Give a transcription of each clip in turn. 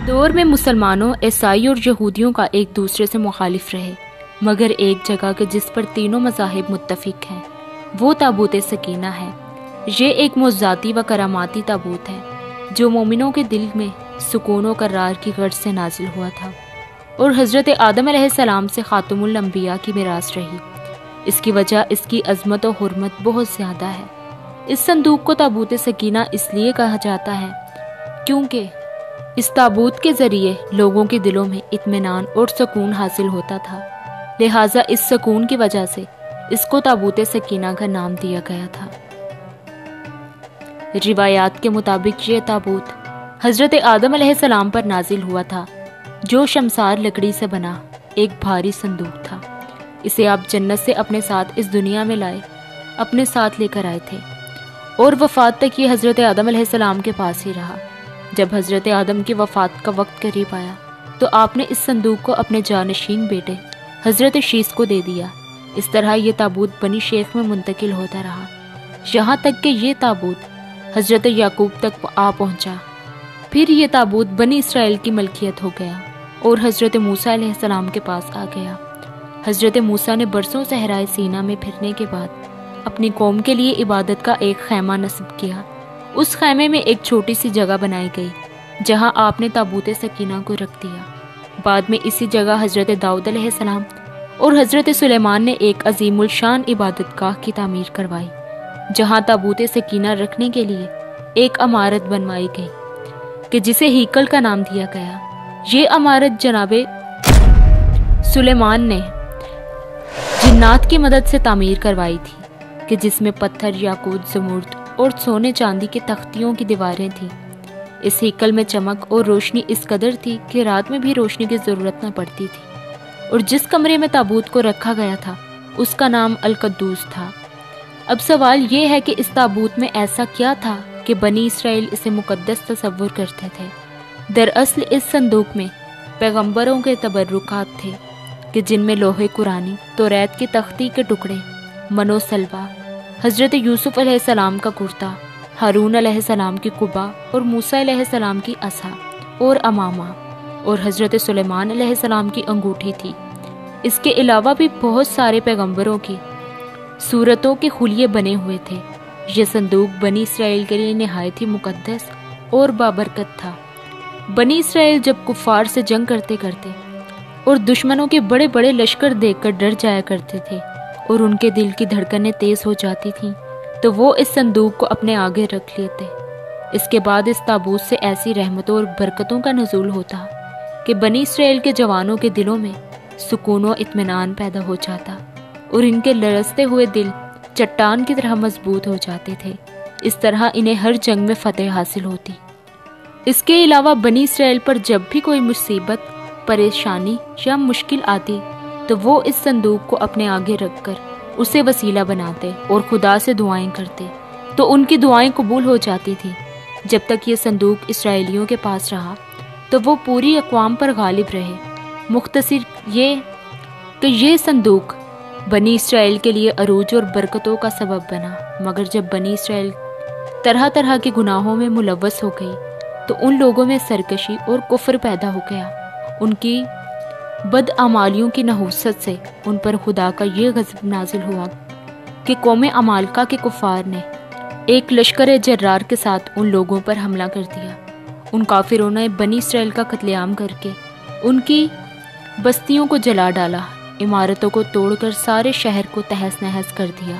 دور میں مسلمانوں، عیسائی اور یہودیوں کا ایک دوسرے سے مخالف رہے، مگر ایک جگہ کے جس پر تینوں مذاہب متفق ہیں وہ تابوت سکینہ ہے۔ یہ ایک معجزاتی و کراماتی تابوت ہے جو مومنوں کے دل میں سکون و قرار کی غرض سے نازل ہوا تھا اور حضرت آدم علیہ السلام سے خاتم الانبیاء کی میراث رہی۔ اس کی وجہ اس کی عظمت و حرمت بہت زیادہ ہے۔ اس صندوق کو تابوت سکینہ اس لیے کہا جاتا ہے کیونکہ اس تابوت کے ذریعے لوگوں کے دلوں میں اطمینان اور سکون حاصل ہوتا تھا، لہٰذا اس سکون کی وجہ سے اس کو تابوت سکینہ کا نام دیا گیا تھا۔ روایات کے مطابق یہ تابوت حضرت آدم علیہ السلام پر نازل ہوا تھا، جو شمشاد لکڑی سے بنا ایک بھاری صندوق تھا۔ اسے آپ جنت سے اپنے ساتھ اس دنیا میں لائے، اپنے ساتھ لے کر آئے تھے اور وفات تک یہ حضرت آدم علیہ السلام کے پاس ہی رہا۔ جب حضرت آدم کی وفات کا وقت قریب آیا تو آپ نے اس صندوق کو اپنے جانشین بیٹے حضرت شیس کو دے دیا۔ اس طرح یہ تابوت بنی شیخ میں منتقل ہوتا رہا، یہاں تک کہ یہ تابوت حضرت یعقوب تک آ پہنچا۔ پھر یہ تابوت بنی اسرائیل کی ملکیت ہو گیا اور حضرت موسیٰ علیہ السلام کے پاس آ گیا۔ حضرت موسیٰ نے برسوں صحرائے سینا میں پھرنے کے بعد اپنی قوم کے لیے عبادت کا ایک خیمہ نصب کیا۔ اس خیمے میں ایک چھوٹی سی جگہ بنائی گئی جہاں آپ نے تابوت سکینہ کو رکھ دیا۔ بعد میں اسی جگہ حضرت داؤد علیہ السلام اور حضرت سلیمان نے ایک عظیم الشان عبادت گاہ کی تعمیر کروائی، جہاں تابوت سکینہ رکھنے کے لیے ایک عمارت بنوائی گئی کہ جسے ہیکل کا نام دیا گیا۔ یہ عمارت جناب سلیمان نے جنات کی مدد سے تعمیر کروائی تھی کہ جس میں پتھر، یاقوت، زمرد اور سونے چاندی کی تختیوں کی دیواریں تھیں۔ اس ہیکل میں چمک اور روشنی اس قدر تھی کہ رات میں بھی روشنی کی ضرورت نہ پڑتی تھی، اور جس کمرے میں تابوت کو رکھا گیا تھا اس کا نام القدوس تھا۔ اب سوال یہ ہے کہ اس تابوت میں ایسا کیا تھا کہ بنی اسرائیل اسے مقدس تصور کرتے تھے؟ دراصل اس صندوق میں پیغمبروں کے تبرکات تھے کہ جن میں لوح قرآنی، توریت کی تختی کے ٹکڑے، من و سلوہ، حضرت یوسف علیہ السلام کا کرتا، ہارون علیہ السلام کی قبا اور موسیٰ علیہ السلام کی عصا اور امامہ اور حضرت سلیمان علیہ السلام کی انگوٹھی تھی۔ اس کے علاوہ بھی بہت سارے پیغمبروں کی صورتوں کے خلیے بنے ہوئے تھے۔ یہ صندوق بنی اسرائیل کے لیے نہایت ہی مقدس اور بابرکت تھا۔ بنی اسرائیل جب کفار سے جنگ کرتے کرتے اور دشمنوں کے بڑے بڑے لشکر دیکھ کر ڈر جایا کرتے تھے اور ان کے دل کی دھڑکنیں تیز ہو جاتی تھیں تو وہ اس صندوق کو اپنے آگے رکھ لیتے۔ اس کے بعد اس تابوت سے ایسی رحمتوں اور برکتوں کا نزول ہوتا کہ بنی اسرائیل کے جوانوں کے دلوں میں سکون و اطمینان پیدا ہو جاتا اور ان کے لرزتے ہوئے دل چٹان کی طرح مضبوط ہو جاتے تھے۔ اس طرح انہیں ہر جنگ میں فتح حاصل ہوتی۔ اس کے علاوہ بنی اسرائیل پر جب بھی کوئی مصیبت، پریشانی یا مشکل آتی تو وہ اس صندوق کو اپنے آگے رکھ کر اسے وسیلہ بناتے اور خدا سے دعائیں کرتے تو ان کی دعائیں قبول ہو جاتی تھی۔ جب تک یہ صندوق اسرائیلیوں کے پاس رہا تو وہ پوری اقوام پر غالب رہے۔ مختصر یہ کہ یہ صندوق بنی اسرائیل کے لیے عروج اور برکتوں کا سبب بنا، مگر جب بنی اسرائیل طرح طرح کے گناہوں میں ملوث ہو گئی تو ان لوگوں میں سرکشی اور کفر پیدا ہو گیا۔ ان کی بدعمالیوں کی نحوست سے ان پر خدا کا یہ غضب نازل ہوا کہ قوم عمالقہ کے کفار نے ایک لشکر جرار کے ساتھ ان لوگوں پر حملہ کر دیا۔ ان کافروں نے بنی اسرائیل کا قتل عام کر کے ان کی بستیوں کو جلا ڈالا، عمارتوں کو توڑ کر سارے شہر کو تہس نہس کر دیا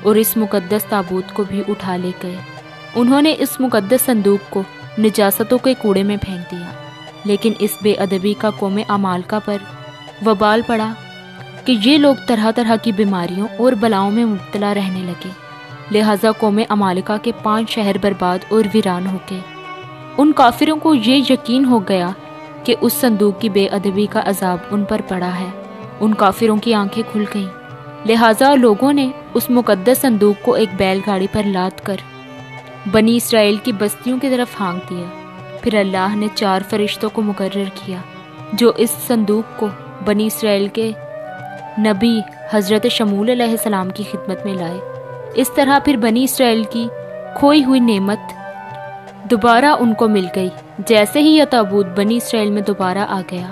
اور اس مقدس تابوت کو بھی اٹھا لے گئے۔ انہوں نے اس مقدس صندوق کو نجاستوں کے کوڑے میں پھینک دیا، لیکن اس بے ادبی کا قوم عمالقہ پر وبال پڑا کہ یہ لوگ طرح طرح کی بیماریوں اور بلاؤں میں مبتلا رہنے لگے، لہٰذا قوم عمالقہ کے 5 شہر برباد اور ویران ہو گئے۔ ان کافروں کو یہ یقین ہو گیا کہ اس صندوق کی بے ادبی کا عذاب ان پر پڑا ہے۔ ان کافروں کی آنکھیں کھل گئیں، لہٰذا لوگوں نے اس مقدس صندوق کو ایک بیل گاڑی پر لاد کر بنی اسرائیل کی بستیوں کی طرف ہانک دیا۔ پھر اللہ نے 4 فرشتوں کو مقرر کیا جو اس صندوق کو بنی اسرائیل کے نبی حضرت شمول علیہ السلام کی خدمت میں لائے۔ اس طرح پھر بنی اسرائیل کی کھوئی ہوئی نعمت دوبارہ ان کو مل گئی۔ جیسے ہی یہ تابوت بنی اسرائیل میں دوبارہ آ گیا،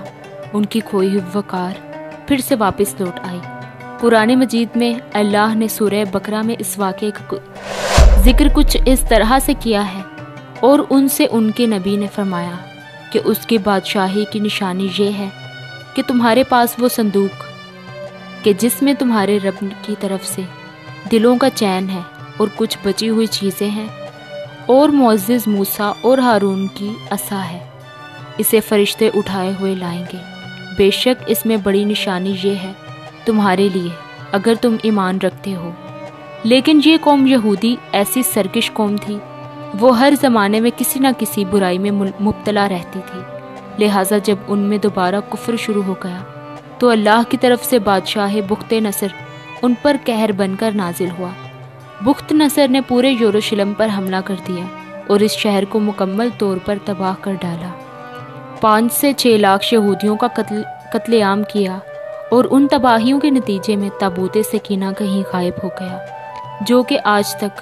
ان کی کھوئی ہوئی وقار پھر سے واپس لوٹ آئی۔ قرآن مجید میں اللہ نے سورہ بقرہ میں اس واقعے کا ذکر کچھ اس طرح سے کیا ہے، اور ان سے ان کے نبی نے فرمایا کہ اس کی بادشاہی کی نشانی یہ ہے کہ تمہارے پاس وہ صندوق کہ جس میں تمہارے رب کی طرف سے دلوں کا چین ہے اور کچھ بچی ہوئی چیزیں ہیں، اور معزز موسیٰ اور ہارون کی عصا ہے، اسے فرشتے اٹھائے ہوئے لائیں گے۔ بے شک اس میں بڑی نشانی یہ ہے تمہارے لیے اگر تم ایمان رکھتے ہو۔ لیکن یہ قوم یہودی ایسی سرکش قوم تھی، وہ ہر زمانے میں کسی نہ کسی برائی میں مبتلا رہتی تھی، لہٰذا جب ان میں دوبارہ کفر شروع ہو گیا تو اللہ کی طرف سے بادشاہ بخت نصر ان پر قہر بن کر نازل ہوا۔ بخت نصر نے پورے یروشلم پر حملہ کر دیا اور اس شہر کو مکمل طور پر تباہ کر ڈالا۔ 5 سے 6 لاکھ یہودیوں کا قتل عام کیا، اور ان تباہیوں کے نتیجے میں تابوت سکینہ کہیں غائب ہو گیا، جو کہ آج تک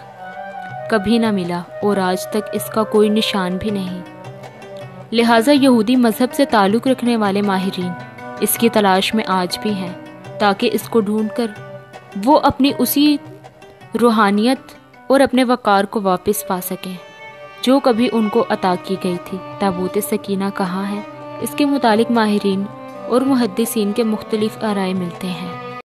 کبھی نہ ملا اور آج تک اس کا کوئی نشان بھی نہیں۔ لہٰذا یہودی مذہب سے تعلق رکھنے والے ماہرین اس کی تلاش میں آج بھی ہیں، تاکہ اس کو ڈھونڈ کر وہ اپنی اسی روحانیت اور اپنے وقار کو واپس پا سکیں جو کبھی ان کو عطا کی گئی تھی۔ تابوت سکینہ کہاں ہے، اس کے متعلق ماہرین اور محدثین کے مختلف آرائے ملتے ہیں۔